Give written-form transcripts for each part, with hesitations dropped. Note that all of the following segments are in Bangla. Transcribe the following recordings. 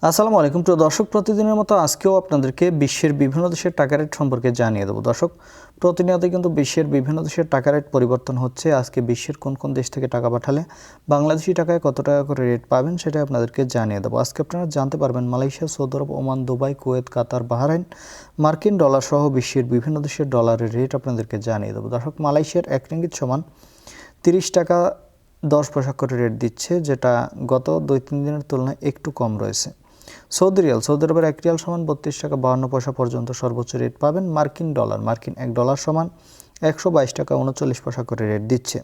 আসসালামু আলাইকুম প্রিয় দর্শক, প্রতিদিনের মতো আজকেও আপনাদেরকে বিশ্বের বিভিন্ন দেশের টাকা রেট সম্পর্কে জানিয়ে দেবো। দর্শক, প্রতিনিয়ত কিন্তু বিশ্বের বিভিন্ন দেশের টাকা রেট পরিবর্তন হচ্ছে। আজকে বিশ্বের কোন কোন দেশ থেকে টাকা পাঠালে বাংলাদেশি টাকায় কত টাকা করে রেট পাবেন সেটা আপনাদেরকে জানিয়ে দেবো। আজকে আপনারা জানতে পারবেন মালয়েশিয়া, সৌদি আরব, ওমান, দুবাই, কুয়েত, কাতার, বাহরাইন, মার্কিন ডলার সহ বিশ্বের বিভিন্ন দেশের ডলারের রেট আপনাদেরকে জানিয়ে দেবো। দর্শক, মালয়েশিয়ার 1 রিঙ্গিত সমান 30 টাকা 10 পয়সা করে রেট দিচ্ছে, যেটা গত 2-3 দিনের তুলনায় একটু কম রয়েছে। সৌদি আরবের 1 রিয়াল সমান 32 টাকা 52 পয়সা পর্যন্ত সর্বোচ্চ রেট পাবেন। মার্কিন $1 সমান 122 টাকা 39 পয়সা করে রেট দিচ্ছে।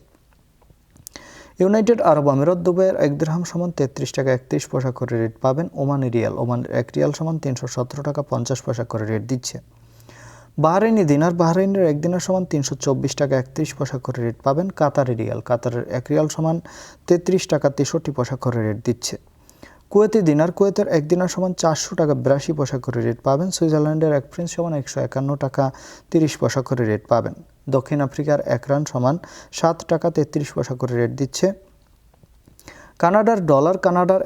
ইউনাইটেড আরব আমিরাত, দুবাইয়ের 1 দিরহাম সমান 33 টাকা 31 পয়সা করে রেট পাবেন। ওমানের 1 রিয়াল সমান 317 টাকা 50 পয়সা করে রেট দিচ্ছে। বাহরাইনি দিনার, বাহরাইনের 1 দিনার সমান 324 টাকা 31 পয়সা করে রেট পাবেন। কাতারের 1 রিয়াল সমান 33 টাকা 63 পয়সা করে রেট দিচ্ছে। কুয়েতি দিনার, কুয়েতের 1 দিনার সমান 400 টাকা 82 পয়সা করে রেট পাবেন। সুইজারল্যান্ডের 1 ফ্রেঞ্চ সমান 151 টাকা 30 পয়সা করে রেট পাবেন। দক্ষিণ আফ্রিকার 1 রান সমান 7 টাকা 33 পয়সা করে রেট দিচ্ছে। কানাডার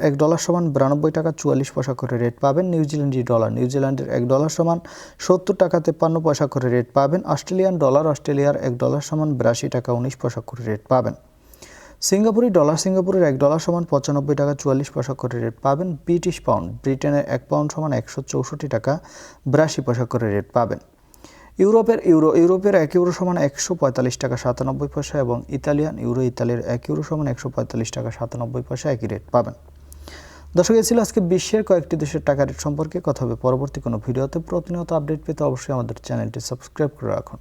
$1 সমান 92 টাকা 44 পয়সা করে রেট পাবেন। নিউজিল্যান্ডের $1 সমান 70 টাকা 53 পয়সা করে রেট পাবেন। অস্ট্রেলিয়ার $1 সমান 82 টাকা 19 পয়সা করে রেট পাবেন। সিঙ্গাপুরের $1 সমান 95 টাকা 44 পয়সা করে রেট পাবেন। ব্রিটিশ পাউন্ড, ব্রিটেনের 1 পাউন্ড সমান 164 টাকা 82 পয়সা করে রেট পাবেন। ইউরোপের 1 ইউরো সমান 145 টাকা 97 পয়সা এবং ইতালির 1 ইউরো সমান 145 টাকা 97 পয়সা একই রেট পাবেন। দর্শক, এই ছিল আজকে বিশ্বের কয়েকটি দেশের টাকা রেট সম্পর্কে। কথা হবে পরবর্তী কোনো ভিডিওতে। প্রতিনিয়ত আপডেট পেতে অবশ্যই আমাদের চ্যানেলটি সাবস্ক্রাইব করে রাখুন।